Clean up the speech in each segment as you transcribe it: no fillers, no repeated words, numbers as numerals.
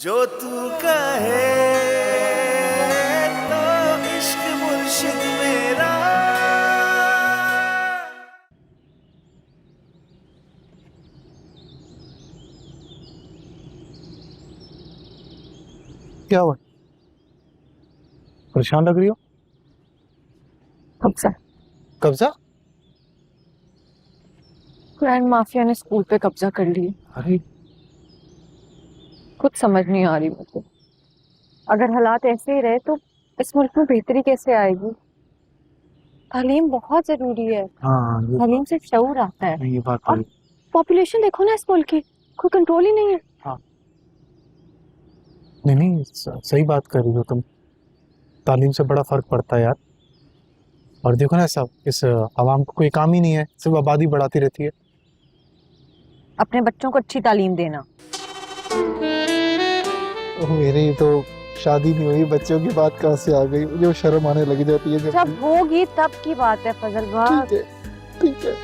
जो तू कहे तो इश्क मुर्शिद मेरा। क्या हुआ? परेशान लग रही हो। कब्जा। कब्जा? ग्रैंड माफिया ने स्कूल पे कब्जा कर लिया। अरे कुछ समझ नहीं आ रही मुझे। अगर हालात ऐसे ही रहे तो इस मुल्क में बेहतरी कैसे आएगी। तालीम बहुत जरूरी है। हाँ, तालीम से शऊर आता है। ये बात और पॉपुलेशन देखो ना इस मुल्क की, कोई कंट्रोल ही नहीं है। हाँ, नहीं, सही बात कर रही हो तुम। तालीम से बड़ा फर्क पड़ता है यार। और देखो ना, सब इस आवाम को कोई काम ही नहीं है, सिर्फ आबादी बढ़ाती रहती है। अपने बच्चों को अच्छी तालीम देना। मेरी तो शादी नहीं हुई, बच्चों की बात कहाँ से आ गई? मुझे शर्म आने लग जाती है जब होगी तब की बात है फजल भाई। ठीक है, ठीक है।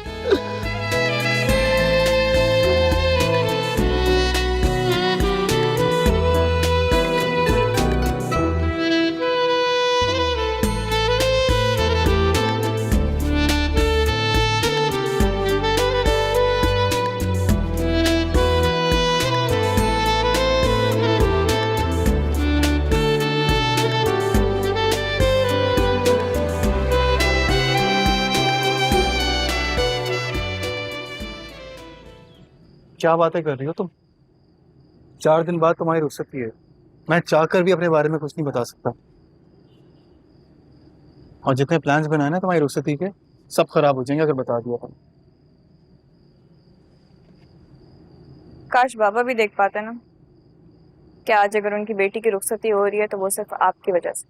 क्या बातें कर रही हो तुम? 4 दिन बाद तुम्हारी रुखसती है। मैं चाहकर भी अपने बारे में कुछ नहीं बता सकता। और जितने प्लान्स बनाए ना तुम्हारी रुखसती के, सब खराब हो जाएंगे अगर बता दिया तो। काश बाबा भी देख पाते ना कि आज अगर उनकी बेटी की रुखसती हो रही है तो वो सिर्फ आपकी वजह से।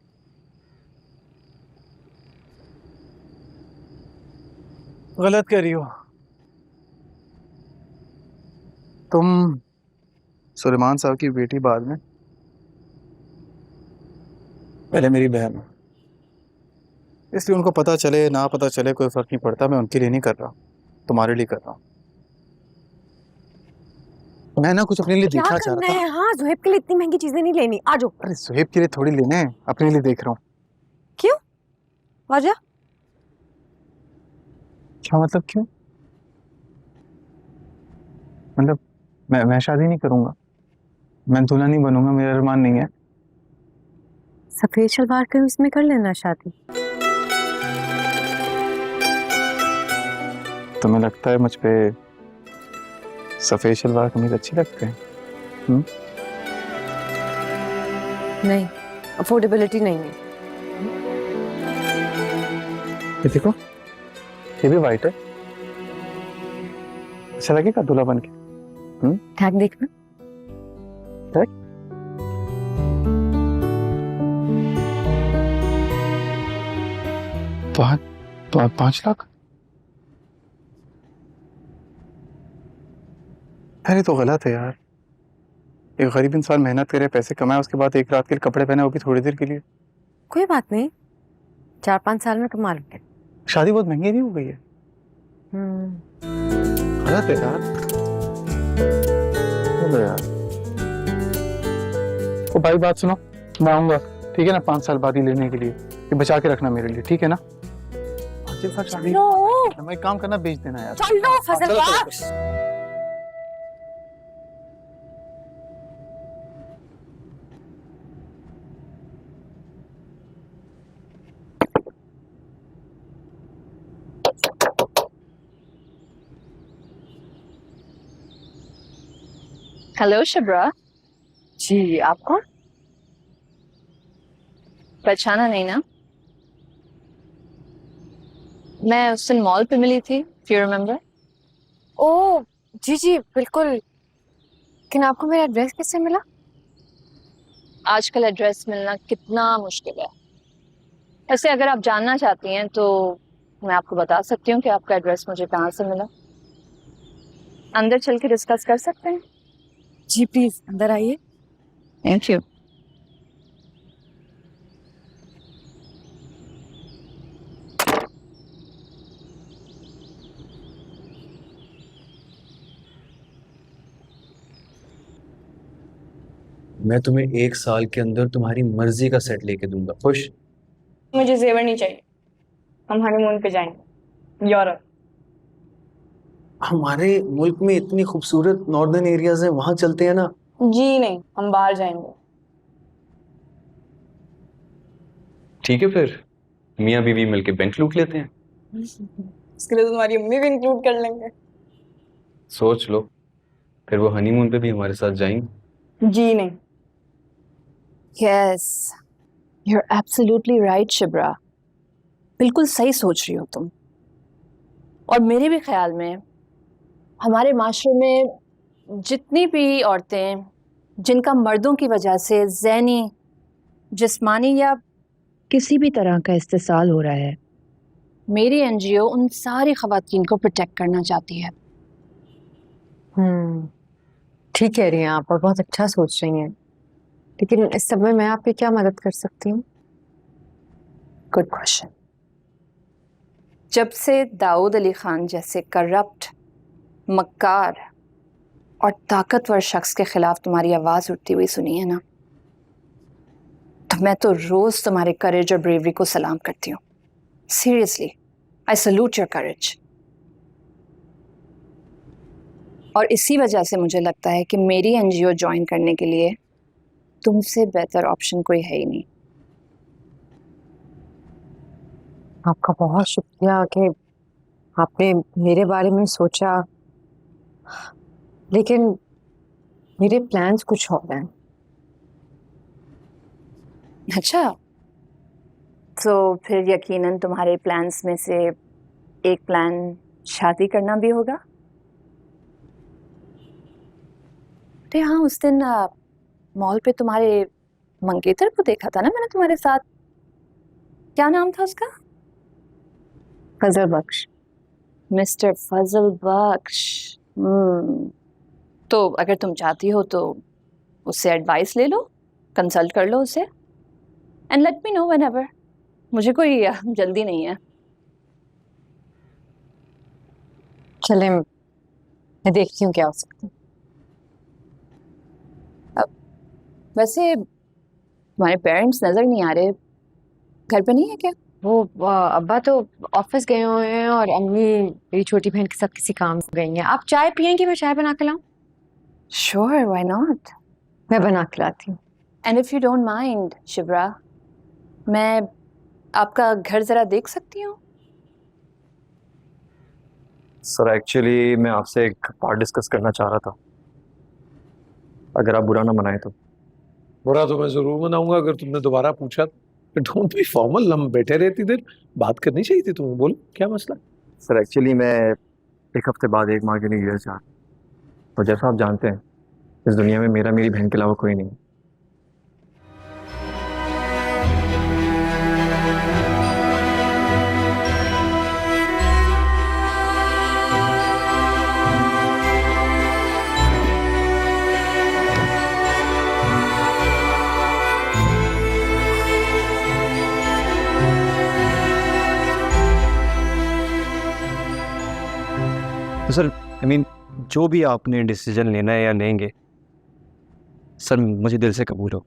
गलत कर रही हो तुम। सुलेमान साहब की बेटी बाद में, पहले मेरी बहन है, इसलिए उनको पता चले ना पता चले कोई फर्क नहीं पड़ता। मैं उनके लिए नहीं कर रहा, तुम्हारे लिए कर रहा हूँ। मैं ना कुछ अपने लिए देखना चाह रहा था। हाँ, ज़ुहैब के लिए इतनी महंगी चीजें नहीं लेनी। आ जाओ। अरे सुहेब के लिए थोड़ी लेने हैं, अपने लिए देख रहा हूँ। क्यों? वजह? क्या मतलब क्यों? मतलब मैं शादी नहीं करूंगा, मैं दूल्हा नहीं बनूंगा, मेरा अरमान नहीं है। सफेद शलवार के उसमें कर लेना शादी। तुम्हें लगता है मुझ पे सफेद शलवार कमीज अच्छी लगते हैं? नहीं, अफोर्डेबिलिटी नहीं है। ये देखो, ये भी वाइट है। अच्छा लगेगा दूल्हा बन के? टैग देखना। टैग? 5 लाख? अरे तो गलत है यार। एक गरीब इंसान मेहनत करे, पैसे कमाए, उसके बाद एक रात के लिए कपड़े पहने, वो भी थोड़ी देर के लिए। कोई बात नहीं, 4-5 साल में कमा लेंगे। शादी बहुत महंगी नहीं हो गई है? गलत है यार। चलो यार। ओ भाई, बात सुनो, मैं आऊंगा, ठीक है ना, 5 साल बाद ही लेने के लिए। ये बचा के रखना मेरे लिए, ठीक है ना? मैं एक काम करना, बेच देना यार। चलो फजल चलो, चलो, बख्श। हेलो शबरा। जी, आप कौन? पहचाना नहीं ना? मैं उस दिन मॉल पे मिली थी, यू रिमेम्बर? ओ जी जी बिल्कुल। लेकिन आपको मेरा एड्रेस कैसे मिला? आजकल एड्रेस मिलना कितना मुश्किल है। ऐसे अगर आप जानना चाहती हैं तो मैं आपको बता सकती हूँ कि आपका एड्रेस मुझे कहाँ से मिला। अंदर चल के डिस्कस कर सकते हैं। जी प्लीज अंदर आइए। Thank you. मैं तुम्हें 1 साल के अंदर तुम्हारी मर्जी का सेट लेके दूंगा। खुश? मुझे जेवर नहीं चाहिए, हम हनीमून पे जाएंगे यूरोप। हमारे मुल्क में इतनी खूबसूरत नॉर्दर्न एरियाज हैं, वहां चलते हैं ना। जी नहीं, हम बाहर जाएंगे। ठीक है, फिर मियाँ बीवी मिलके बैंक लूट लेते हैं। इसके लिए तो तुम्हारी अम्मी भी इंक्लूड कर लेंगे। सोच लो, फिर वो हनीमून पे भी हमारे साथ जाएंगे। जी नहीं। Yes, you are absolutely right Shibra, बिल्कुल सही सोच रही हो तुम। और मेरे भी ख्याल में हमारे माशरे में जितनी भी औरतें जिनका मर्दों की वजह से ज़हनी, जिस्मानी या किसी भी तरह का इस्तेसाल हो रहा है, मेरी एनजीओ उन सारी ख़वातीन को प्रोटेक्ट करना चाहती है। ठीक कह रही हैं आप और बहुत अच्छा सोच रही हैं, लेकिन इस सब में मैं आपकी क्या मदद कर सकती हूँ? Good question. जब से दाऊद अली खान जैसे करप्ट, मक्कार और ताकतवर शख्स के खिलाफ तुम्हारी आवाज़ उठती हुई सुनी है ना, तो मैं तो रोज़ तुम्हारे करेज और ब्रेवरी को सलाम करती हूँ। Seriously, I salute your courage. और इसी वजह से मुझे लगता है कि मेरी एनजीओ ज्वाइन करने के लिए तुमसे बेहतर ऑप्शन कोई है ही नहीं। आपका बहुत शुक्रिया कि आपने मेरे बारे में सोचा, लेकिन मेरे प्लान्स कुछ और हैं। अच्छा, तो फिर यकीनन तुम्हारे प्लान्स में से एक प्लान शादी करना भी होगा। अरे हाँ, उस दिन मॉल पे तुम्हारे मंगेतर को देखा था ना मैंने तुम्हारे साथ। क्या नाम था उसका? फजल बख्श। मिस्टर फजल बख्श। तो अगर तुम चाहती हो तो उससे एडवाइस ले लो, कंसल्ट कर लो उसे, and let me know whenever. मुझे कोई जल्दी नहीं है। चलें, मैं देखती हूँ क्या हो सकता है। वैसे तुम्हारे पेरेंट्स नजर नहीं आ रहे, घर पे नहीं है क्या? वो अब्बा तो ऑफिस गए हुए हैं और अम्मी मेरी छोटी बहन के साथ किसी काम से गई हैं। आप चाय पियेंगी? मैं चाय बना के लाऊं? Sure, why not. मैं बना के लाती हूँ। And if you don't mind शिवरा, मैं आपका घर जरा देख सकती हूँ? सर एक्चुअली मैं आपसे एक बात डिस्कस करना चाह रहा था, अगर आप बुरा ना मनाए तो। बुरा तो मैं जरूर मनाऊंगा अगर तुमने दोबारा पूछा। डोंट बी फॉर्मल, हम बैठे रहती देर बात करनी चाहिए थी तुम्हें। बोलो क्या मसला? सर एक्चुअली मैं 1 हफ्ते बाद 1 माह के लिए यूएस जा रहा हूं। और जैसा आप जानते हैं, इस दुनिया में मेरी बहन के अलावा कोई नहीं। तो सर जो भी आपने डिसीजन लेना है या लेंगे, सर मुझे दिल से कबूल हो।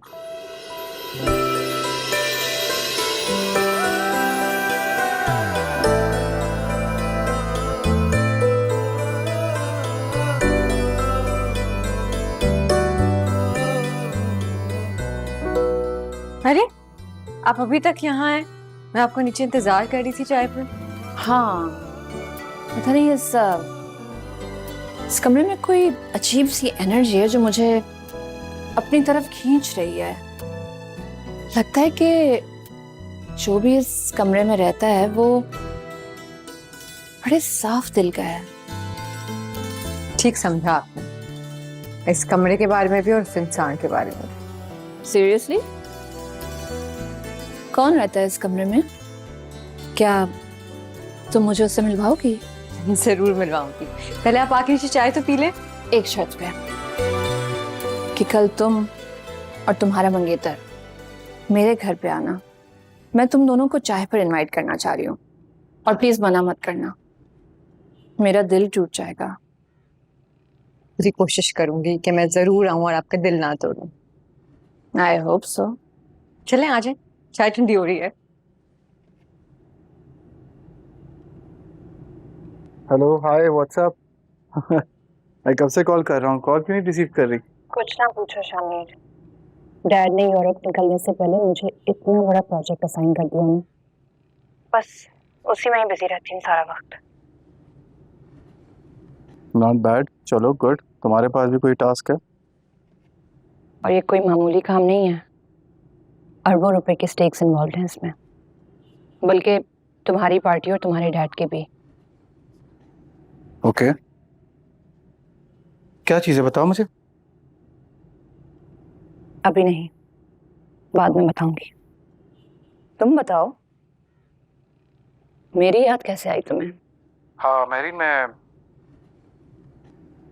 अरे आप अभी तक यहाँ हैं? मैं आपको नीचे इंतजार कर रही थी चाय पर। हाँ, पता नहीं इस कमरे में कोई अजीब सी एनर्जी है जो मुझे अपनी तरफ खींच रही है। लगता है कि जो भी इस कमरे में रहता है वो बड़े साफ दिल का है। ठीक समझा आपने, इस कमरे के बारे में भी और इस इंसान के बारे में। सीरियसली? कौन रहता है इस कमरे में? क्या तुम मुझे उससे मिलवाओगी? जरूर मिलवाऊंगी। पहले आप आके नीचे चाय तो पी लें। एक शर्त पे, कि कल तुम और तुम्हारा मंगेतर मेरे घर पे आना। मैं तुम दोनों को चाय पर इनवाइट करना चाह रही हूँ, और प्लीज मना मत करना, मेरा दिल टूट जाएगा। पूरी कोशिश करूंगी कि मैं जरूर आऊं और आपका दिल ना तोड़ूं। I hope so. चलें आ जाएं, चाय ठंडी हो रही है। Hello hi what's up. मैं कब से कॉल कर रहा हूँ, कॉल क्यों नहीं रिसीव कर रही? कुछ ना पूछो शामिर, डैड ने यूरोप निकलने से पहले मुझे इतना बड़ा प्रोजेक्ट असाइन कर दिया ना, बस उसी में ही बिजी रहती हूँ सारा वक्त। नॉट बैड, चलो गुड, तुम्हारे पास भी कोई टास्क है। और ये कोई मामूली काम नहीं है, अरबों रुपए के स्टेक्स इन्वॉल्व हैं इसमें, बल्कि तुम्हारी पार्टी और तुम्हारे डैड के भी। ओके क्या चीज़ है बताओ मुझे। अभी नहीं, बाद में बताऊंगी। तुम बताओ, मेरी याद कैसे आई तुम्हें? हाँ मैरिन,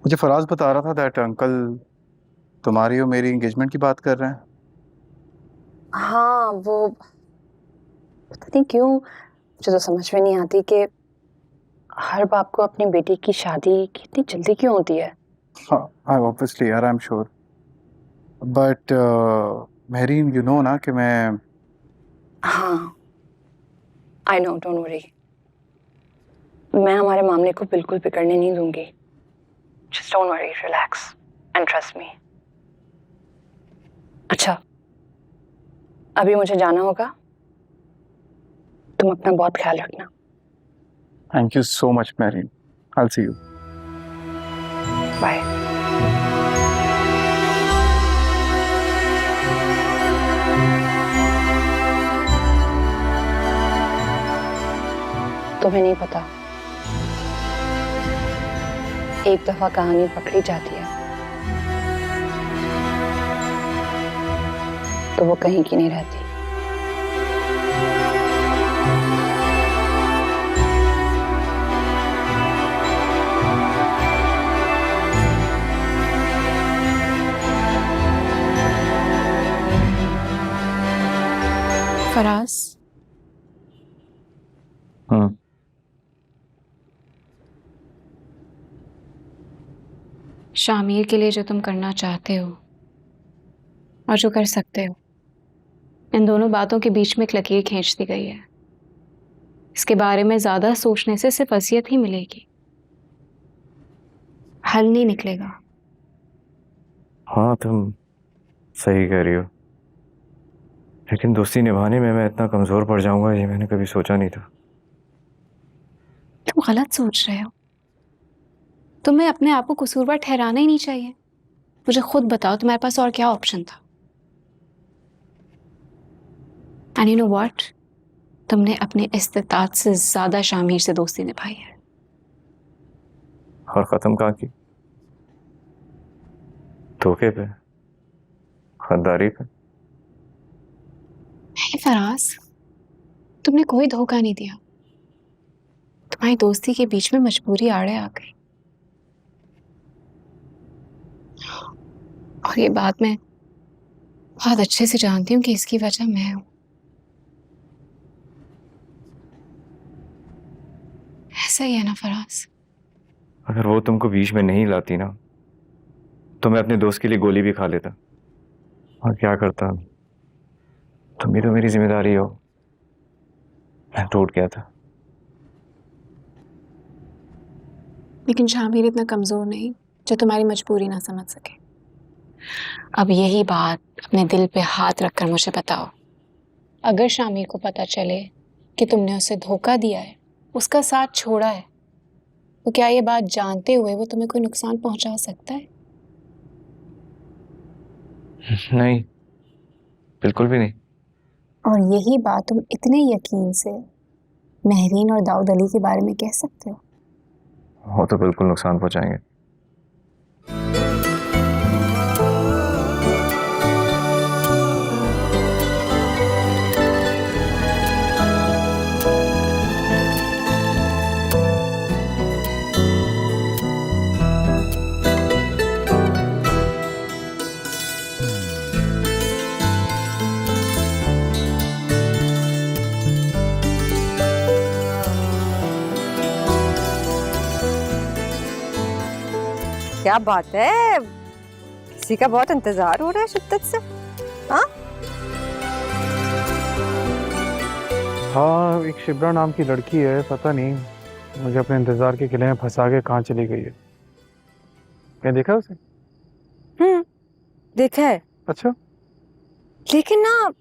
मुझे फराज बता रहा था दैट अंकल तुम्हारी और मेरी एंगेजमेंट की बात कर रहे हैं। हाँ, वो पता नहीं क्यों मुझे तो समझ में नहीं आती कि हर बाप को अपनी बेटी की शादी कितनी जल्दी क्यों होती है। हाँ ऑब्वियसली यार, I am sure, but Mehreen you know ना कि मैं हाँ आई नो, डोंट वरी, मैं हमारे मामले को बिल्कुल बिगड़ने नहीं दूंगी। Just don't worry, relax and trust me. अच्छा, अभी मुझे जाना होगा, तुम अपना बहुत ख्याल रखना। Thank you so much Mehreen, I will see you, bye. तुम्हें नहीं पता, एक दफा कहानी पकड़ी जाती है तो वो कहीं की नहीं रहती। फराज, शामिर के लिए जो तुम करना चाहते हो और जो कर सकते हो, इन दोनों बातों के बीच में एक लकीर खींच दी गई है। इसके बारे में ज्यादा सोचने से सिर्फ असियत ही मिलेगी, हल नहीं निकलेगा। हाँ तुम सही कह रही हो, लेकिन दोस्ती निभाने में मैं इतना कमजोर पड़ जाऊंगा ये मैंने कभी सोचा नहीं था। तुम गलत सोच रहे हो, तुम्हें अपने आप को कसूरवार ठहराना ही नहीं चाहिए। मुझे खुद बताओ तुम्हारे पास और क्या ऑप्शन था? एंड यू नो व्हाट, तुमने अपने इस्तिताअत से ज्यादा शामिर से दोस्ती निभाई है। और खत्म कहाँ की? धोखे पे, खरीदारी पे। हे फराज, तुमने कोई धोखा नहीं दिया, तुम्हारी दोस्ती के बीच में मजबूरी आड़े आ गई। और ये बात मैं बहुत अच्छे से जानती हूँ कि इसकी वजह मैं हूं। ऐसा ही है ना फराज? अगर वो तुमको बीच में नहीं लाती ना तो मैं अपने दोस्त के लिए गोली भी खा लेता। और क्या करता, तुम भी तो मेरी जिम्मेदारी हो, मैं टूट गया था। लेकिन शामिर इतना कमजोर नहीं जो तुम्हारी मजबूरी ना समझ सके। अब यही बात अपने दिल पे हाथ रखकर मुझे बताओ, अगर शामिर को पता चले कि तुमने उसे धोखा दिया है, उसका साथ छोड़ा है, तो क्या ये बात जानते हुए वो तुम्हें कोई नुकसान पहुंचा सकता है? नहीं, बिल्कुल भी नहीं। और यही बात तुम इतने यकीन से मेहरीन और दाऊद अली के बारे में कह सकते हो? वो तो बिल्कुल नुकसान पहुंचाएंगे। क्या बात है, किसी का बहुत इंतजार हो रहा है शिद्दत से। हाँ, एक शिप्रा नाम की लड़की है, पता नहीं मुझे अपने इंतजार के किले में फंसा के कहाँ चली गई है। क्या देखा उसे? देखा है, अच्छा, लेकिन ना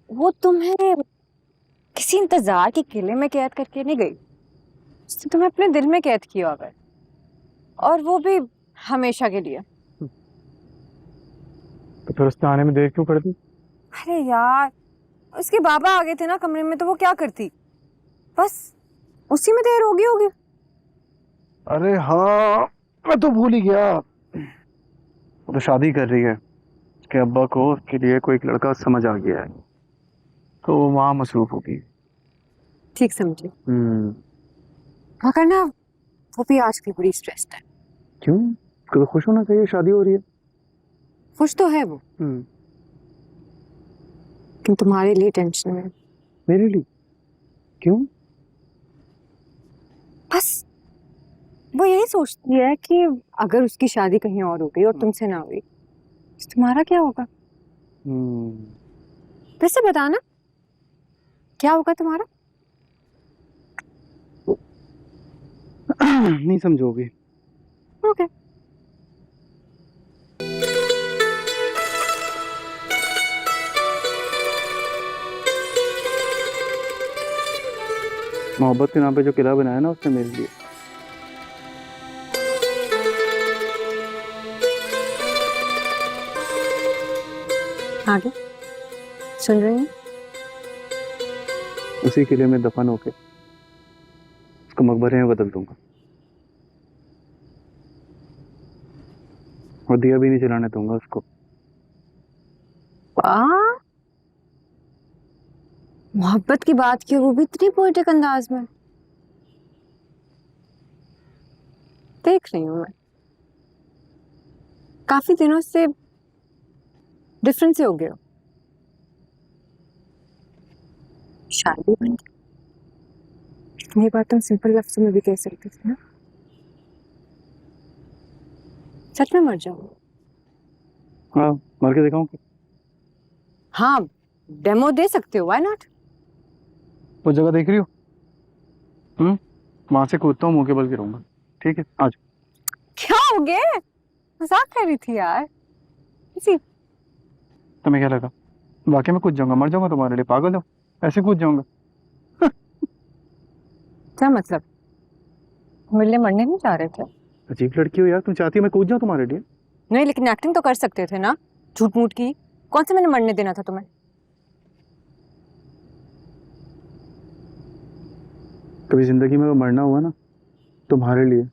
वो तुम्हें किसी इंतजार के किले में कैद करके नहीं गई, उसने तुम्हें अपने दिल में कैद किया हुआ है, और वो भी हमेशा के लिए। तो फिर उसने आने में देर क्यों कर दी? अरे यार, उसके बाबा आ गए थे ना कमरे में, तो वो क्या करती, बस उसी में देर हो गई होगी। अरे हाँ, मैं तो भूल ही गया, वो तो शादी कर रही है। उसके अब्बा को उसके लिए कोई एक लड़का समझ आ गया है, तो वो वहाँ मसरूफ होगी। ठीक समझे। मगर ना वो भी आजकल बड़ी स्ट्रेस्ड है। क्यों? उसको तो खुश होना चाहिए, शादी हो रही है। खुश तो है वो, लेकिन तुम्हारे लिए टेंशन में। मेरे लिए? क्यों? बस वो यही सोचती है कि अगर उसकी शादी कहीं और हो गई और तुमसे ना हुई तो तुम्हारा क्या होगा। वैसे बताना, क्या होगा तुम्हारा? नहीं समझोगी। ओके। मोहब्बत के नाम पे जो किला बनाया ना उसने मेरे लिए, आगे सुन रही हूँ। उसी किले में दफन होके उसको मकबरे में बदल दूंगा, और दिया भी नहीं जलाने दूंगा उसको। वाह, मोहब्बत की बात की, वो भी इतनी पोएटिक अंदाज में। देख रही हूँ मैं, काफी दिनों से डिफरेंस से हो गए हो। शादी बन गई, इतनी बात तुम सिंपल लफ्ज़ों में भी कह सकते थे ना। सच में मर जाओ। हाँ, मर के दिखाऊं? हाँ, डेमो दे सकते हो, व्हाई नॉट। वो जगह देख रही हो? वहां से कूदता हूँ, मुंह के बल गिरूंगा। ठीक है, आज। क्या हो गया? मजाक कर रही थी यार। इसी तुम्हें क्या लगा वाकई में कूद जाऊंगा, मर जाऊंगा तुम्हारे लिए? पागल हो? ऐसे कूद जाऊंगा? क्या मतलब? मिलने मरने नहीं जा रहे थे? अजीब लड़की हो यार, तुम चाहती हो मैं कूद जाऊं तुम्हारे लिए? नहीं, लेकिन एक्टिंग तो कर सकते थे ना, झूठ मूठ की। कौन से मैंने मरने देना था तुम्हें? कभी जिंदगी में वो मरना हुआ ना तुम्हारे लिए,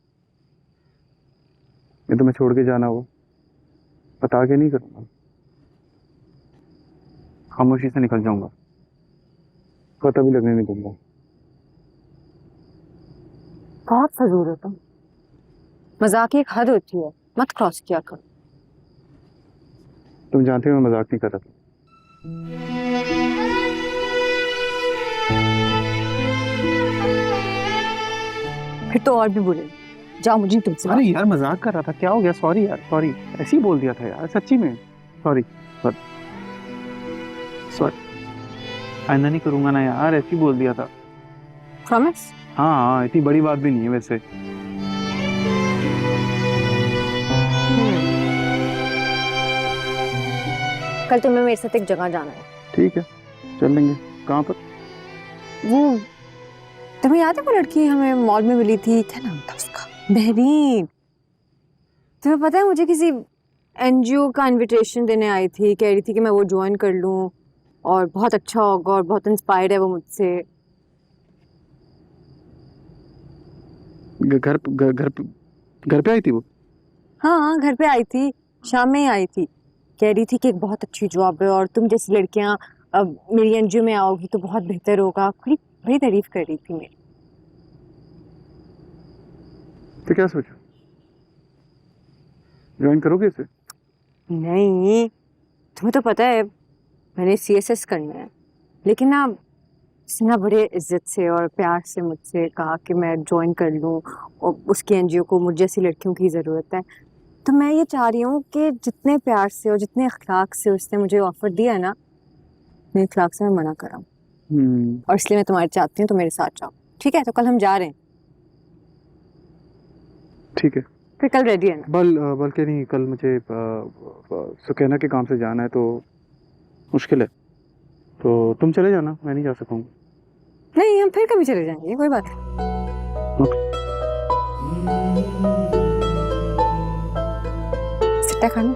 ये तुम्हें छोड़ के जाना हुआ, बता के नहीं करूंगा, खामोशी से निकल जाऊंगा, पता भी लगने नहीं दूंगा। बहुत फजूल हो तुम। मजाक की एक हद होती है, मत क्रॉस किया करो। तुम जानते हो मैं मजाक नहीं कर रहा था। फिर तो और भी बुरे। जाओ, मुझे तुमसे अरे यार मजाक कर रहा था, क्या हो गया? सॉरी यार, सॉरी, ऐसे ही बोल दिया था यार, सच्ची में सॉरी। सॉरी, आइंदा नहीं करूंगा ना यार, ऐसे ही बोल दिया था। प्रॉमिस? हाँ हाँ, इतनी बड़ी बात भी नहीं है वैसे। कल तुम्हें मेरे साथ एक जगह जाना है। ठीक है, चल लेंगे। कहाँ पर? वो तुम्हें याद है वो लड़की हमें मॉल में मिली थी, क्या नाम था उसका? महरीन। तुम्हें पता है मुझे किसी एनजीओ का इनविटेशन देने आई थी, कह रही थी कि मैं वो ज्वाइन कर लूं और बहुत अच्छा होगा और बहुत इंस्पायर्ड है वो मुझसे। घर घर पे आई थी वो? हाँ, घर पे आई थी, शाम में ही आई थी। कह रही थी कि एक बहुत अच्छी जॉब है और तुम जैसी लड़कियां अब मेरी एनजीओ में आओगी तो बहुत बेहतर होगा। बड़ी बड़ी तारीफ कर रही थी मेरी। तो क्या सोचा, ज्वाइन करोगे इसे? नहीं, तुम्हें तो पता है मैंने सीएसएस करना है, लेकिन ना उसने ना बड़े इज्जत से और प्यार से मुझसे कहा कि मैं ज्वाइन कर लूं और उसकी एनजीओ को मुझ जैसी लड़कियों की ज़रूरत है। तो मैं ये चाह रही हूँ कि जितने प्यार से और जितने अखलाक से उसने मुझे ऑफर दिया है ना, मेरे अखलाक से मैं मना कर रहा हूँ। और इसलिए मैं तुम्हारे चाहती हूँ तो मेरे साथ जाओ, ठीक है? तो कल हम जा रहे हैं, ठीक है। फिर कल रेडी है ना? बल्कि नहीं, कल मुझे सुकैना के काम से जाना है तो मुश्किल है, तो तुम चले जाना, मैं नहीं जा सकूँगा। नहीं, हम फिर कभी चले जाएंगे, कोई बात नहीं। सिट्टा खाना।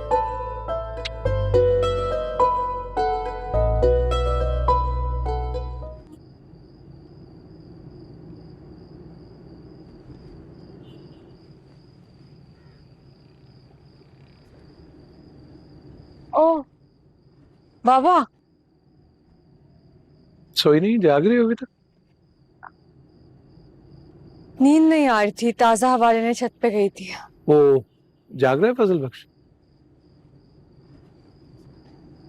ओ बाबा, सोई नहीं, जाग रही हो अभी तक? नींद नहीं आ रही थी, ताजा हवा लेने छत पे गई थी। वो जाग रहा है फजल बख्श?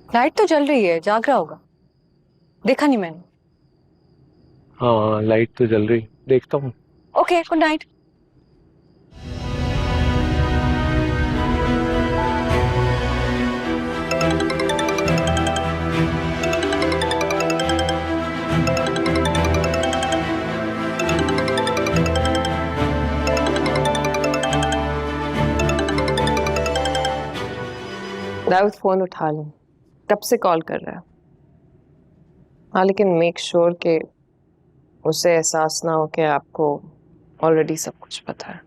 लाइट तो जल रही है, जाग रहा होगा, देखा नहीं मैंने। हाँ, लाइट तो जल रही, देखता हूँ। Okay, good night. Dawood phone उठा लें, कब से कॉल कर रहा है। हाँ, लेकिन मेक श्योर कि उसे एहसास ना हो कि आपको ऑलरेडी सब कुछ पता है।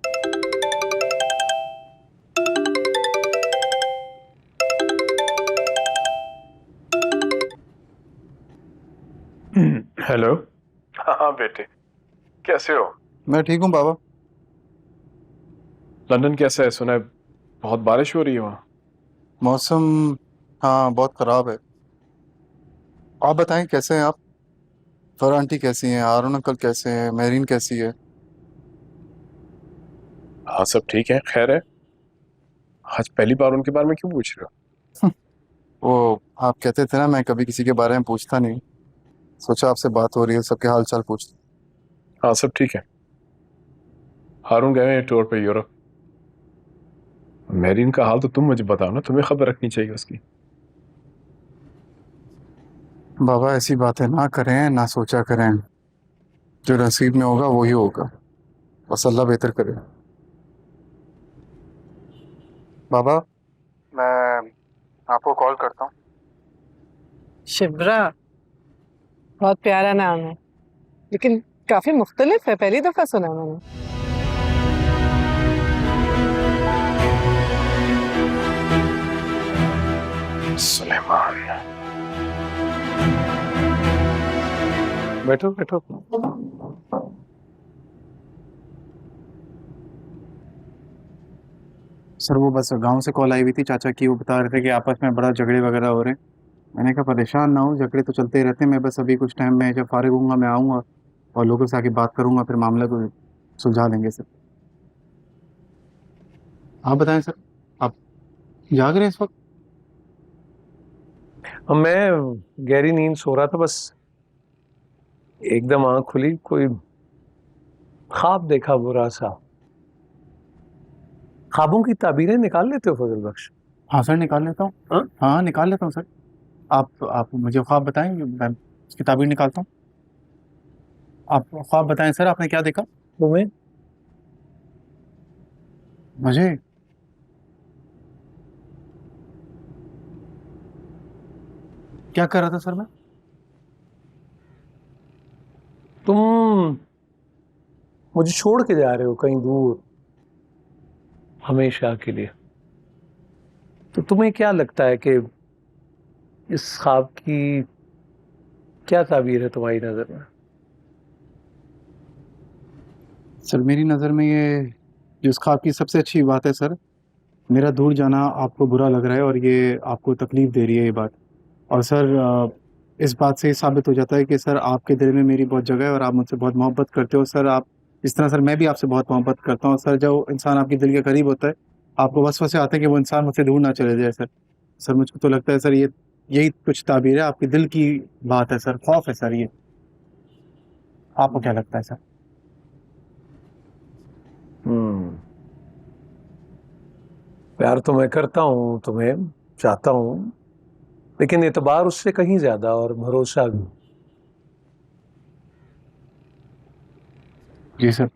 हेलो। हाँ बेटे, कैसे हो? मैं ठीक हूँ बाबा। लंदन कैसा है? सुना है बहुत बारिश हो रही है वहाँ। मौसम, हाँ, बहुत ख़राब है। आप बताएं, कैसे हैं आप? फर आंटी कैसी हैं? हारून अंकल कैसे हैं? मेरीन कैसी है? हाँ सब ठीक है, खैर है। आज पहली बार उनके बारे में क्यों पूछ रहे हो? वो आप कहते थे ना, मैं कभी किसी के बारे में पूछता नहीं, सोचा आपसे बात हो रही है, सबके हाल चाल पूछ। हाँ सब ठीक है। हारून गए हैं टूर पे यूरोप। मेरीन का हाल तो तुम मुझे बताओ ना, तुम्हें खबर रखनी चाहिए उसकी। बाबा ऐसी बातें ना करें, ना सोचा करें, जो नसीब में होगा वही होगा, बस अल्लाह बेहतर करे। बाबा, मैं आपको कॉल करता हूँ। शिब्रा, बहुत प्यारा नाम है, लेकिन काफी मुख्तलिफ है, पहली दफा सुना मैंने। सुलेमान। बैठो बैठो। सर वो बस गांव से कॉल आई हुई थी चाचा की, वो बता रहे थे कि आपस में बड़ा झगड़े वगैरह हो रहे हैं। मैंने कहा परेशान ना हो, झगड़े तो चलते ही रहते हैं, मैं बस अभी कुछ टाइम में जब फारिग होऊंगा मैं आऊँगा और लोगों से आके बात करूंगा, फिर मामला को सुलझा लेंगे सर। आप बताएं सर, आप जाग रहे हैं इस वक्त? अब मैं गहरी नींद सो रहा था, बस एकदम आंख खुली, कोई ख्वाब देखा बुरा सा। ख्वाबों की ताबीरें निकाल लेते हो फजल बख्श? हाँ सर, निकाल लेता हूँ। हाँ? हाँ निकाल लेता हूँ सर। आप मुझे ख्वाब बताएं, मैं उसकी ताबीर निकालता हूँ। आप ख्वाब बताएं सर, आपने क्या देखा? तुम्हें? मुझे? क्या कर रहा था सर मैं? तुम मुझे छोड़ के जा रहे हो कहीं दूर, हमेशा के लिए। तो तुम्हें क्या लगता है कि इस ख्वाब की क्या ताबीर है तुम्हारी नजर में? सर मेरी नज़र में ये जो इस ख्वाब की सबसे अच्छी बात है सर, मेरा दूर जाना आपको बुरा लग रहा है और ये आपको तकलीफ़ दे रही है ये बात। और सर इस बात से ये साबित हो जाता है कि सर आपके दिल में मेरी बहुत जगह है और आप मुझसे बहुत मोहब्बत करते हो सर। आप इस तरह सर मैं भी आपसे बहुत मोहब्बत करता हूँ सर। जो इंसान आपके दिल के करीब होता है, आपको वसवसे आते हैं कि वो इंसान मुझसे दूर ना चले जाए सर। सर मुझको तो लगता है सर ये यही कुछ ताबीर है, आपके दिल की बात है सर, खौफ है सर ये। आपको क्या लगता है सर? प्यार तो मैं करता हूँ, तुम्हें चाहता हूँ, लेकिन एतबार उससे कहीं ज्यादा और भरोसा भी। जी सर,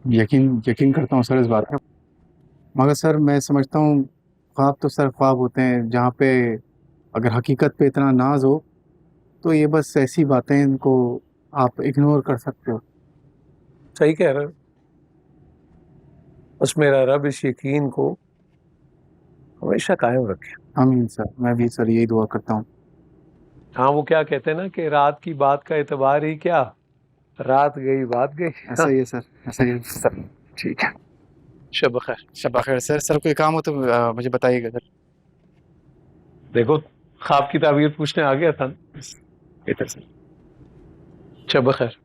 यकीन यकीन करता हूँ सर इस बात का। मगर सर मैं समझता हूँ ख्वाब तो सर ख्वाब होते हैं, जहाँ पे अगर हकीकत पे इतना नाज हो तो ये बस ऐसी बातें हैं, इनको आप इग्नोर कर सकते हो। सही कह रहे हो। बस मेरा रब इस यकीन को हमेशा कायम रखे। आमीन सर, मैं भी सर यही दुआ करता हूँ। हाँ, वो क्या कहते हैं ना कि रात की बात का एतबार ही क्या, रात गई बात गई। ऐसा ही है सर, ऐसा ही है सर। ठीक है, शब खैर। शब्बा खैर सर। सर कोई काम हो तो मुझे बताइएगा सर। देखो, ख्वाब की ताबीर पूछने आ गया था ना। बेहतर सर। शब खैर।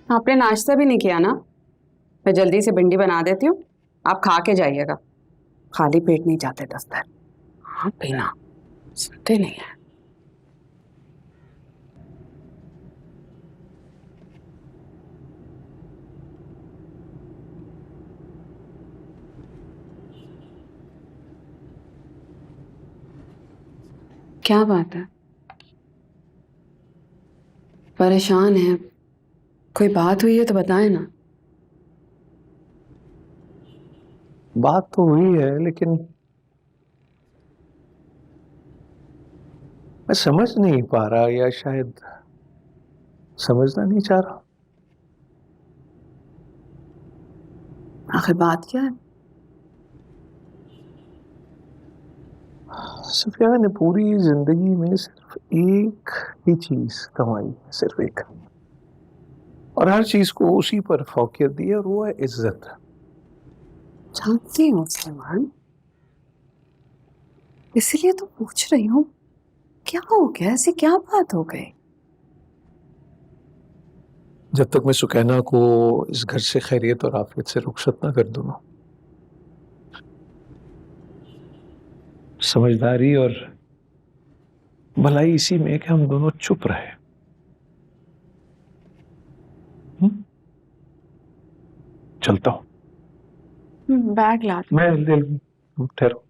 आपने नाश्ता भी नहीं किया ना? मैं जल्दी से भिंडी बना देती हूँ, आप खा के जाइएगा। खाली पेट नहीं जाते दफ्तर। हाँ पीना सुनते नहीं है। क्या बात है, परेशान है? कोई बात हुई है तो बताएं ना। बात तो हुई है, लेकिन मैं समझ नहीं पा रहा, या शायद समझना नहीं चाह रहा। आखिर बात क्या है? सफिया, मैंने पूरी जिंदगी में सिर्फ एक ही चीज कमाई है, सिर्फ एक, और हर चीज को उसी पर फौकियत दी है, और वो है इज्जत। जानती हूँ सलमान, इसीलिए तो पूछ रही हूँ, क्या हो गया? ऐसी क्या बात हो गई? जब तक मैं सुकैना को इस घर से खैरियत और आफियत से रुखसत ना कर दूँ, समझदारी और भलाई इसी में है कि हम दोनों चुप रहे। चलता हूँ। बैग ला दो। मैं ले लूँ, ठहरो।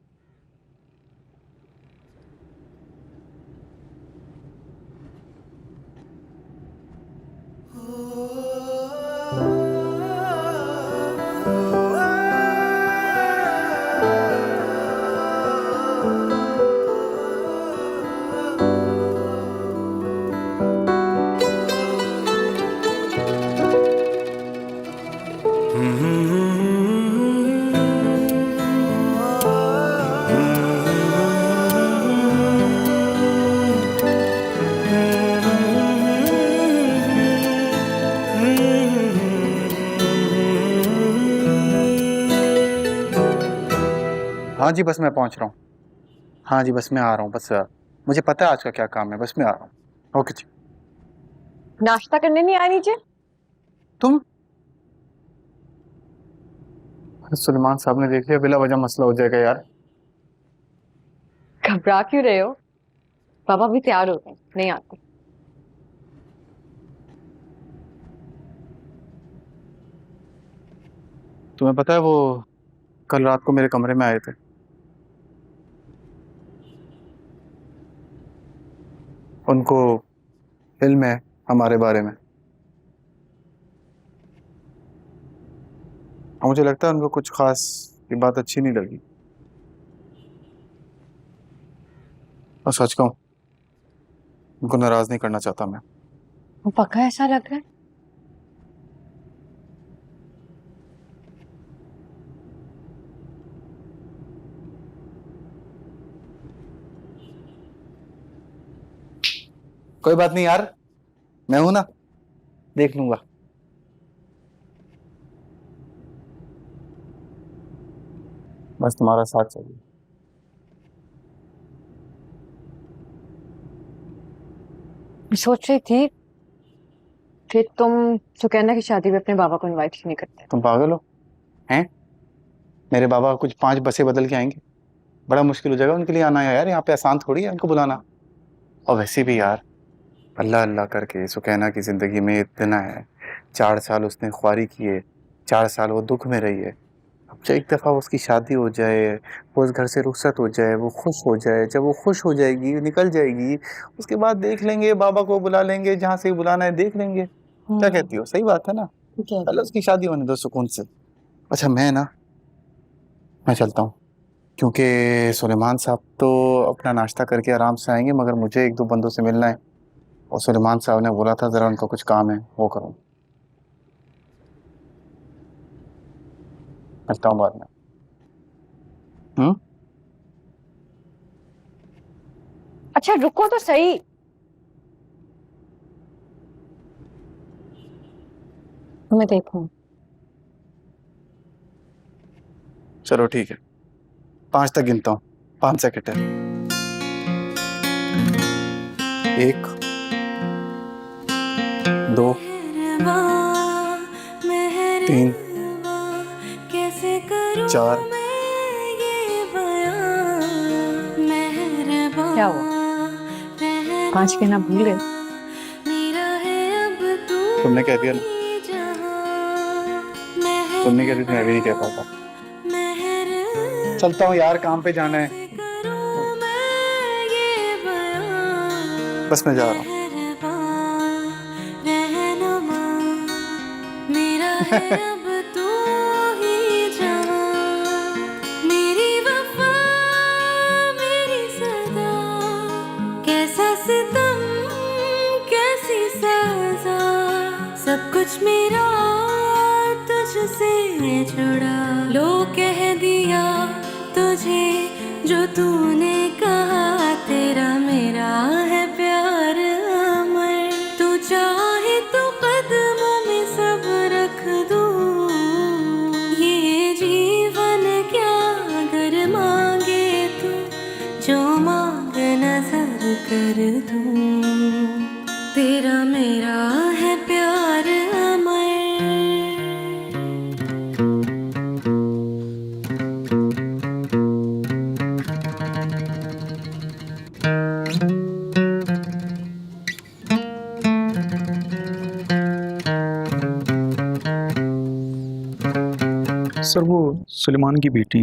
हाँ जी, बस मैं पहुंच रहा हूँ। हाँ जी, बस मैं आ रहा हूँ। बस मुझे पता है आज का क्या काम है, बस मैं आ रहा हूँ। ओके जी। नाश्ता करने नहीं आ नीचे? तुम? सुलेमान साहब ने देख लिया, बिला वजह मसला हो जाएगा यार। घबरा क्यों रहे हो? पापा भी तैयार हो गए, नहीं आते। तुम्हें पता है वो कल रात को मेरे कमरे में आए थे। उनको इल्म है हमारे बारे में, और मुझे लगता है उनको कुछ खास ये बात अच्छी नहीं लगी। और सच कहूं, उनको नाराज नहीं करना चाहता मैं। वो पक्का ऐसा लग रहा है? कोई बात नहीं यार, मैं हूं ना, देख लूंगा। बस तुम्हारा साथ चाहिए। मैं सोच रही थी कि तुम सुकैना की शादी में अपने बाबा को इनवाइट क्यों नहीं करते। तुम पागल हो हैं? मेरे बाबा कुछ 5 बसें बदल के आएंगे, बड़ा मुश्किल हो जाएगा उनके लिए आना है यार, यहाँ पे आसान थोड़ी है उनको बुलाना। और वैसे भी यार अल्लाह अल्लाह करके सुकैना की जिंदगी में इतना है, 4 साल उसने ख्वारी किए, 4 साल वो दुख में रही है। अब जब एक दफ़ा उसकी शादी हो जाए, वो उस घर से रुखसत हो जाए, वो खुश हो जाए, जब वो खुश हो जाएगी निकल जाएगी, उसके बाद देख लेंगे, बाबा को बुला लेंगे, जहाँ से बुलाना है देख लेंगे। क्या कहती हो? सही बात है ना? पहले उसकी शादी होने दो सुकून से। अच्छा मैं चलता हूँ, क्योंकि सुलेमान साहब तो अपना नाश्ता करके आराम से आएंगे, मगर मुझे 1-2 बंदों से मिलना है और सुलेमान साहब ने बोला था ज़रा उनका कुछ काम है वो करूँ। मिलता हूँ बाद में। अच्छा रुको तो सही। मैं देखूं। चलो ठीक है, 5 तक गिनता हूँ। 5 सेकंड है। 1 2 3 4 क्या हुआ? 5 कहना भूल गए? तुमने कह दिया ना, तुमने कह दी तो मैं भी नहीं कह पाता। चलता हूँ यार, काम पे जाना है। बस मैं जा रहा हूँ। सब कुछ मेरा तुझसे जुड़ा, लो कह दिया तुझे जो तूने कहा, तेरा मेरा है प्यार अमर। तू चाहे तो कदमों में सब रख दूं, ये जीवन क्या अगर मांगे तू, जो मांग नजर कर दूं, तेरा मेरा है प्यार अमर। सर वो सुलेमान की बेटी